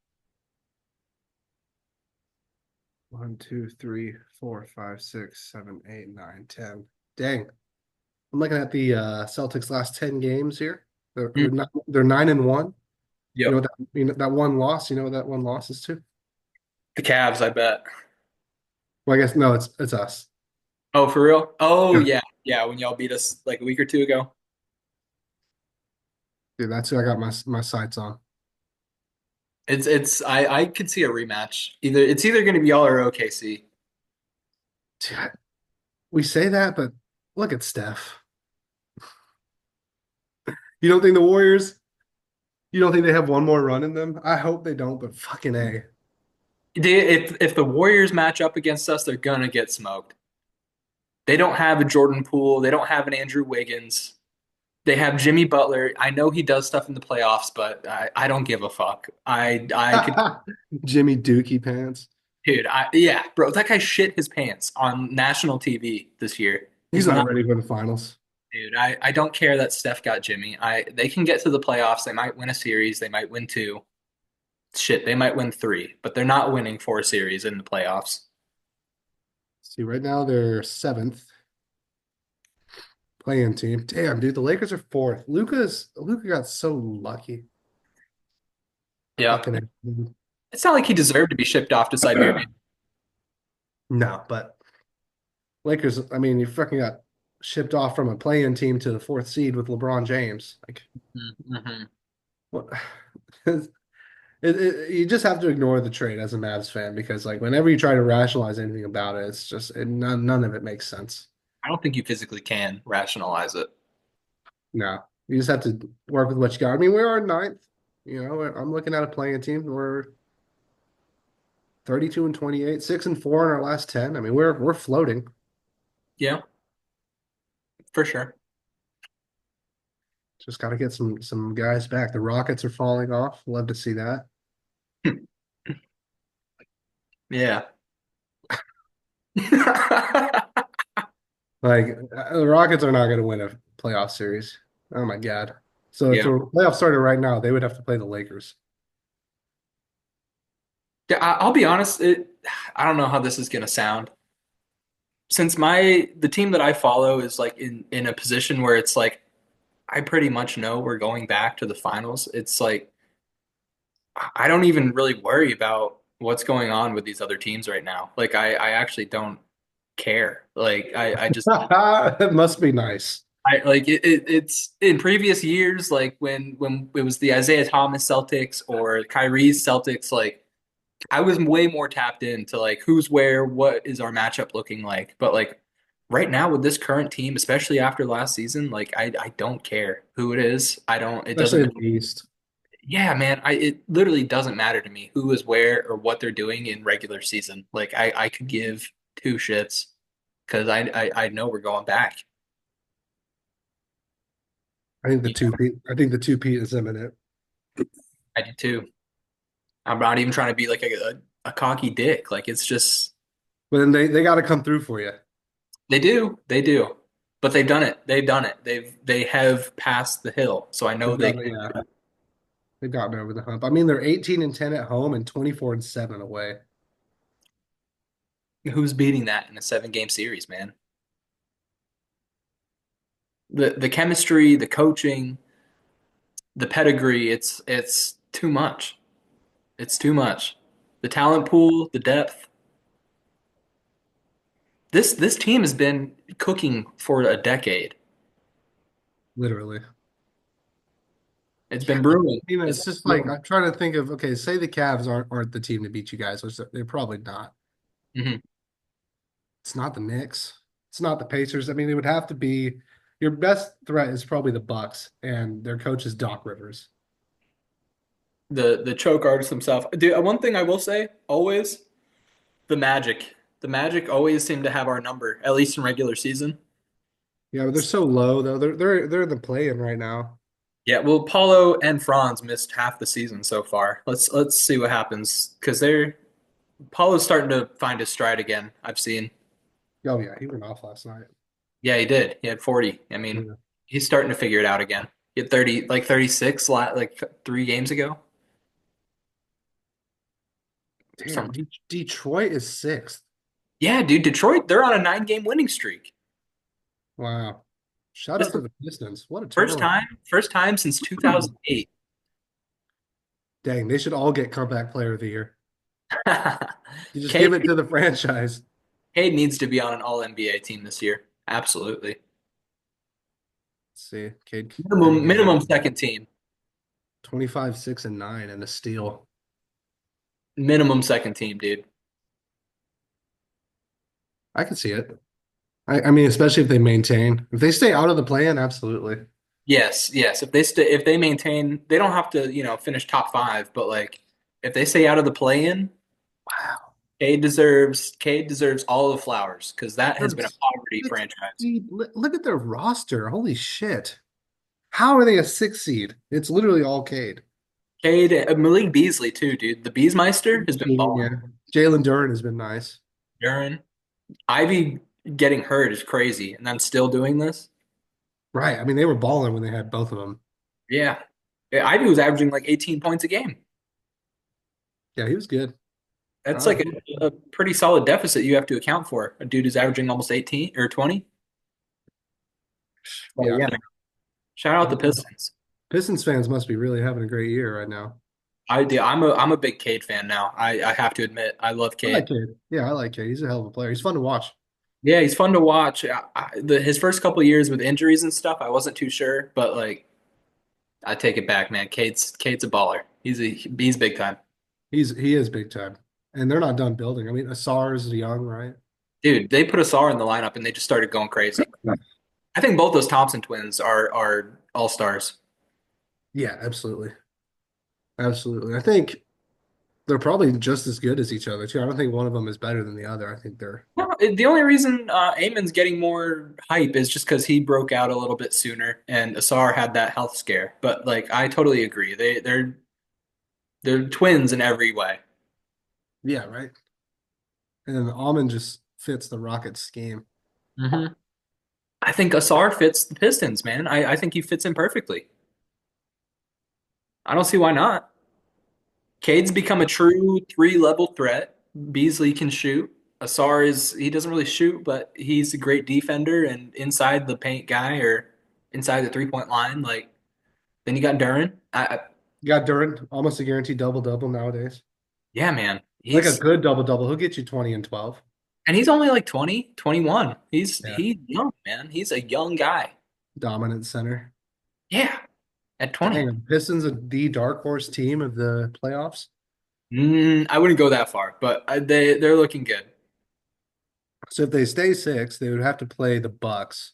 1, 2, 3, 4, 5, 6, 7, 8, 9, 10. Dang. I'm looking at the Celtics last 10 games here. Mm, They're 9-1. You know yep. what that one loss, you know what that one loss is to? The Cavs, I bet. Well, I guess no, it's us. Oh, for real? Oh Yeah. yeah, yeah. When y'all beat us like a week or two ago. Dude, that's who I got my sights on. I could see a rematch. It's either going to be y'all or OKC. Dude, we say that, but look at Steph. You don't think the Warriors, you don't think they have one more run in them? I hope they don't, but fucking A. If the Warriors match up against us, they're gonna get smoked. They don't have a Jordan Poole. They don't have an Andrew Wiggins. They have Jimmy Butler. I know he does stuff in the playoffs, but I don't give a fuck. I could, Jimmy Dookie pants. dude. Yeah, bro. That guy shit his pants on national TV this year. He's He's not not, ready for the finals. dude. I don't care that Steph got Jimmy. They can get to the playoffs. They might win a series. They might win two. Shit, they might win three, but they're not winning four series in the playoffs. See, right now they're seventh playing team. Damn, dude, the Lakers are fourth. Luca got so lucky. Yeah, Fucking it's not like he deserved to be shipped off to Siberia. no, but Lakers, I mean, you fucking got shipped off from a play-in team to the fourth seed with LeBron James. Like, Mm-hmm. what? You just have to ignore the trade as a Mavs fan because, like, whenever you try to rationalize anything about it, it's just none of it makes sense. I don't think you physically can rationalize it. No, you just have to work with what you got. I mean, we are ninth. You know, I'm looking at a playing team. We're 32 and 28, 6 and 4 in our last 10. I mean, we're floating. Yeah, for sure. Just got to get some guys back. The Rockets are falling off. Love to see that. Yeah. Like the Rockets are not going to win a playoff series. Oh my God. So if Yeah. the playoffs started right now, they would have to play the Lakers. Yeah, I'll be honest, I don't know how this is gonna sound. Since the team that I follow is like in a position where it's like I pretty much know we're going back to the finals. It's like I don't even really worry about what's going on with these other teams right now. Like I actually don't care. Like I just It must be nice. I like it's in previous years, like when it was the Isaiah Thomas Celtics or Kyrie's Celtics, like I was way more tapped into like who's where, what is our matchup looking like. But like right now with this current team, especially after last season, like I don't care who it is. I don't it doesn't Especially in matter. the East. Yeah, man, I it literally doesn't matter to me who is where or what they're doing in regular season. Like I could give two shits because I know we're going back. You know, I think the two Pete is imminent. I do too. I'm not even trying to be like a cocky dick. Like it's just But then they got to come through for you. they do. But they've done it. They've done it. They have passed the hill. So I know They've they got can yeah, do they've gotten over the hump. I mean, they're 18 and 10 at home and 24 and 7 away. it. Who's beating that in a 7 game series, man? The chemistry, the coaching, the pedigree, it's too much. It's too much. The talent pool, the depth. This team has been cooking for a decade. Literally. It's Yeah, been but brewing. you know, It's it's been just like brewing. I'm trying to think of okay, say the Cavs aren't the team to beat you guys, which they're probably not. Mhm. It's not the Knicks. It's not the Pacers. I mean, it would have to be your best threat is probably the Bucks, and their coach is Doc Rivers. The choke artist himself. Dude, one thing I will say, always the Magic. The Magic always seem to have our number, at least in regular season. Yeah, but they're so low though. They're in the play-in right now. Yeah, well, Paulo and Franz missed half the season so far. Let's see what happens because they're Paulo's starting to find his stride again. I've seen. Oh yeah, he went off last night. Yeah, he did. He had 40. I mean, Yeah. he's starting to figure it out again. He had 30, like 36, like 3 games ago. Damn, Something. Detroit is sixth. Yeah, dude, Detroit, they're on a 9 game winning streak. Wow. Shout This out is the to the Pistons. What a first turnaround. time, first time since 2008. Dang, they should all get comeback player of the year. You just Cade, give it to the franchise. Cade needs to be on an all NBA team this year. Absolutely. Let's see, Cade Minimum Cunningham, second team. 25, 6, and 9, and a steal. Minimum second team, dude. I can see it. I mean, especially if they maintain. If they stay out of the play-in, absolutely. Yes, yes. If they maintain, they don't have to, finish top five, but like if they stay out of the play-in, Wow. Cade deserves all the flowers because that They're has been a poverty six franchise. seed. Look at their roster. Holy shit. How are they a six seed? It's literally all Cade. Cade, Malik Beasley too, dude. The Beesmeister has been balling. Yeah. Jalen Duren has been nice. Duren, Ivy getting hurt is crazy, and then still doing this. Right. I mean, they were balling when they had both of them. Yeah. Yeah, Ivy was averaging like 18 points a game. Yeah, he was good. That's Uh, like a pretty solid deficit you have to account for. A dude is averaging almost 18 or 20. But yeah. yeah, shout out the Pistons. Pistons fans must be really having a great year right now. I'm a big Cade fan now. I have to admit, I love I like Cade. Cade. Yeah, I like Cade. He's a hell of a player. He's fun to watch. Yeah, he's fun to watch. His first couple of years with injuries and stuff, I wasn't too sure, but like I take it back, man. Cade's a baller. He's big time. He is big time. And they're not done building. I mean, Asar is young, right? Dude, they put a SAR in the lineup and they just started going crazy. I think both those Thompson twins are all stars. Yeah, absolutely. Absolutely. I think they're probably just as good as each other too. I don't think one of them is better than the other. I think they're No, the only reason Amon's getting more hype is just because he broke out a little bit sooner, and Asar had that health scare. But like, I totally agree. They're twins in every way. yeah, right. And then Almond just fits the Rockets scheme. Hmm. I think Asar fits the Pistons, man. I think he fits in perfectly. I don't see why not. Cade's become a true three-level threat. Beasley can shoot. Asar he doesn't really shoot, but he's a great defender and inside the paint guy or inside the three-point line. Like then you got Duran. You got Duran, almost a guaranteed double double nowadays. Yeah, man. Like a good double double, he'll get you 20 and 12. He's only like 20, 21. Yeah. He's young, man. He's a young guy. Dominant center. Yeah, at 20. Dang, Pistons are the dark horse team of the playoffs. I wouldn't go that far, but they're looking good. So if they stay six, they would have to play the Bucks.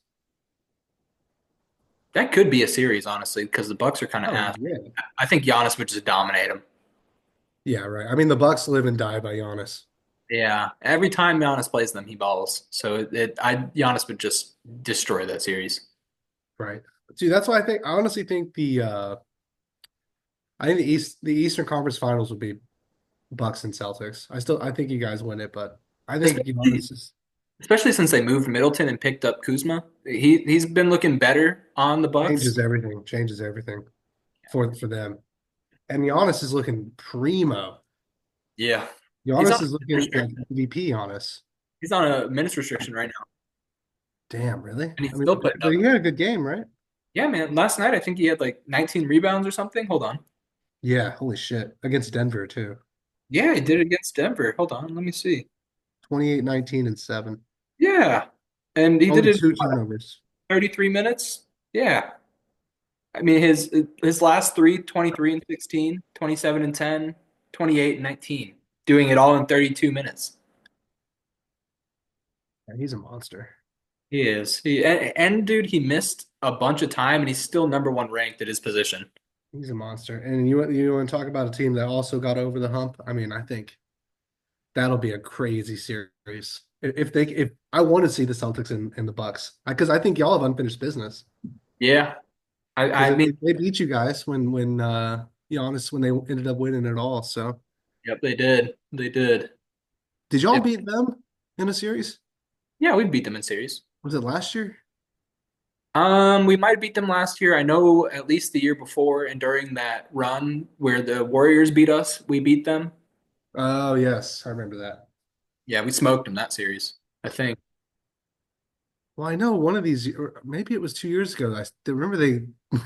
That could be a series, honestly, because the Bucks are kind of Oh ass. yeah. I think Giannis would just dominate them. Yeah, right. I mean, the Bucks live and die by Giannis. Yeah, every time Giannis plays them, he balls. So Giannis would just destroy that series. Right. See, that's why I honestly think I think the Eastern Conference Finals would be Bucks and Celtics. I think you guys win it, but I think Especially Giannis is especially since they moved Middleton and picked up Kuzma. He's been looking better on the Bucks. changes everything for them. And Giannis is looking primo. Yeah, he's on Giannis is a looking like MVP Giannis. he's on a minutes restriction right now, Damn, really? and he's I mean, still putting but up. he had a good game, right? Yeah, man. Last night I think he had like 19 rebounds or something. Hold on. Yeah, holy shit. Against Denver too. Yeah, he did it against Denver. Hold on, let me see. 28, 19, and 7. Yeah, and he did Only it in two what, turnovers. 33 minutes. Yeah, I mean his last three, 23 and 16, 27 and 10, 28 and 19, doing it all in 32 minutes. Yeah, he's a monster. He is. And dude, he missed a bunch of time, and he's still number one ranked at his position. He's a monster. And you want to talk about a team that also got over the hump? I mean, I think that'll be a crazy series. If I want to see the Celtics and the Bucks, because I think y'all have unfinished business. Yeah, Because I mean, they beat you guys when Giannis when they ended up winning it all. So yep, they did. They did. did y'all If, beat them in a series? yeah, we beat them in series. Was it last year? We might have beat them last year. I know at least the year before and during that run where the Warriors beat us, we beat them. Oh yes, I remember that. Yeah, we smoked them that series, I think. Well, I know one of these, or maybe it was 2 years ago. Remember they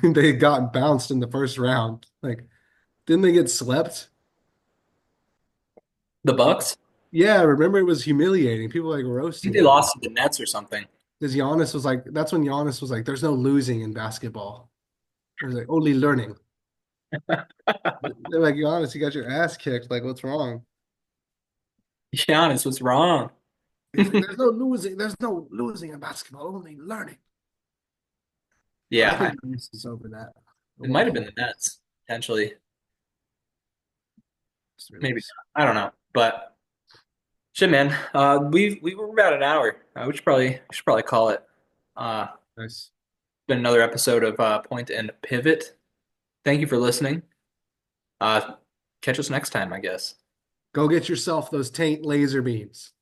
they got bounced in the first round. Like, didn't they get swept? The Bucks, Yeah, remember it was humiliating. People like I think roasting they them lost to the Nets or something. because Giannis was like, that's when Giannis was like, "There's no losing in basketball." It was like only learning. They're like, Giannis, you got your ass kicked. Like, what's wrong? Giannis was wrong. He's like, "There's no losing. There's no losing in basketball. Only learning." But I Yeah, think Giannis is over that. it might have been Well, the Nets potentially. it really Maybe is. not. I don't know, but shit, man. We were about an hour. We should probably call it. Nice. Been another episode of Point and Pivot. Thank you for listening. Uh, catch us next time, I guess. Go get yourself those taint laser beams.